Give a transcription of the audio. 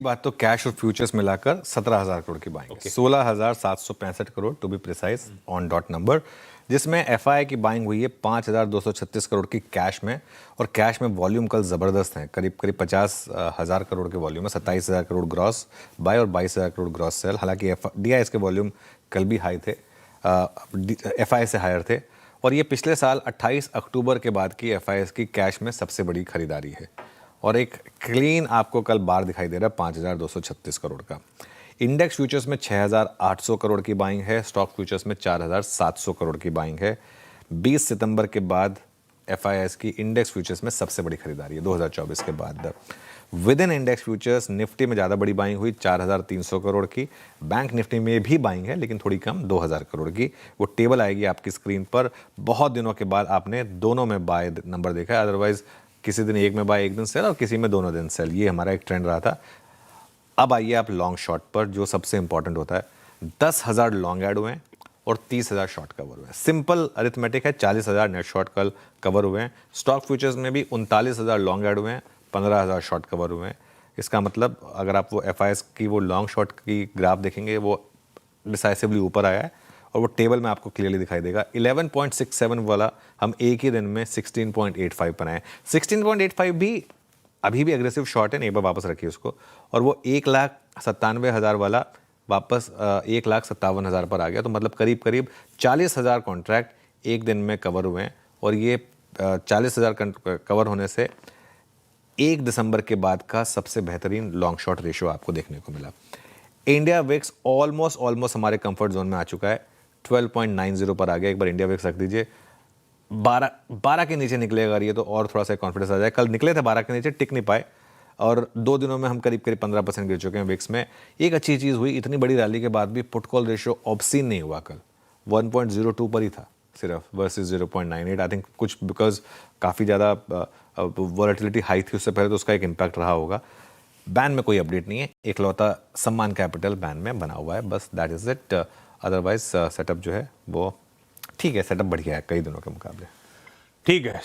बात तो कैश और फ्यूचर्स मिलाकर 17,000 करोड़ की बाइंग है। 16,765 crore to be precise on that number, जिसमें एफआई की बाइंग हुई है 5,236 करोड़ की कैश में। और कैश में वॉल्यूम कल ज़बरदस्त है, करीब करीब 50,000 करोड़ के वॉल्यूम है। 27,000 करोड़ ग्रॉस बाय और 22,000 करोड़ ग्रॉस सेल। हालांकि डीआईएस के वॉल्यूम कल भी हाई थे, एफआई से हायर थे। और ये पिछले साल 28 अक्टूबर के बाद की एफआईएस की कैश में सबसे बड़ी खरीदारी है। और एक क्लीन आपको कल बार दिखाई दे रहा है 5,236 करोड़ का। इंडेक्स फ्यूचर्स में 6,800 करोड़ की बाइंग है, स्टॉक फ्यूचर्स में 4,700 करोड़ की बाइंग है। 20 सितंबर के बाद एफआईएस की इंडेक्स फ्यूचर्स में सबसे बड़ी खरीदारी है 2024 के बाद। With in index futures Nifty में ज़्यादा बड़ी बाइंग हुई 4,300 करोड़ की। बैंक निफ्टी में भी बाइंग है लेकिन थोड़ी कम 2,000 करोड़ की। वो टेबल आएगी आपकी स्क्रीन पर। बहुत दिनों के बाद आपने दोनों में बाय नंबर देखा है, अदरवाइज किसी दिन एक में बाय एक दिन सेल और किसी में दोनों दिन सेल, ये हमारा एक ट्रेंड रहा था। अब आइए आप लॉन्ग शॉर्ट पर, जो सबसे इंपॉर्टेंट होता है। 10,000 लॉन्ग ऐड हुए हैं और 30,000 शॉर्ट कवर हुए हैं। सिंपल अरिथमेटिक है, 40,000 नेट शॉर्ट कल कवर हुए हैं। स्टॉक फ्यूचर्स में भी 39,000 लॉन्ग ऐड हुए हैं, 15,000 शॉर्ट कवर हुए हैं। इसका मतलब अगर आप वो एफआईएस की वो लॉन्ग शॉर्ट की ग्राफ देखेंगे, वो डिसाइसिवली ऊपर आया है और वो टेबल में आपको क्लियरली दिखाई देगा। 11.67 वाला हम एक ही दिन में 16.85 पर आए। 16.85 भी अभी भी एग्रेसिव शॉर्ट है, नहीं पर वापस रखिए उसको। और वो 1,97,000 वाला वापस 1,57,000 पर आ गया। तो मतलब करीब करीब 40,000 कॉन्ट्रैक्ट एक दिन में कवर हुए हैं। और ये 40,000 कवर होने से 1 दिसंबर के बाद का सबसे बेहतरीन लॉन्ग शॉर्ट रेशियो आपको देखने को मिला। इंडिया विक्स ऑलमोस्ट हमारे कंफर्ट जोन में आ चुका है, 12.90 पर आ गया। एक बार इंडिया विक्स रख दीजिए, 12 के नीचे निकलेगा ये तो और थोड़ा सा कॉन्फिडेंस आ जाए। कल निकले थे 12 के नीचे, टिक नहीं पाए और 2 दिनों में हम करीब करीब 15% गिर चुके हैं विक्स में। एक अच्छी चीज़ हुई, इतनी बड़ी रैली के बाद भी पुट कॉल रेशियो ऑब्सीन नहीं हुआ कल, 1.02 पर ही था सिर्फ वर्सेस 0.98। आई थिंक कुछ बिकॉज काफ़ी ज़्यादा वॉलेटिलिटी हाई थी उससे पहले, तो उसका एक इम्पैक्ट रहा होगा। बैन में कोई अपडेट नहीं है, एकलौता सम्मान कैपिटल बैन में बना हुआ है, बस that is it. Otherwise setup जो है वो ठीक है, सेटअप बढ़िया है कई दिनों के मुकाबले। ठीक है।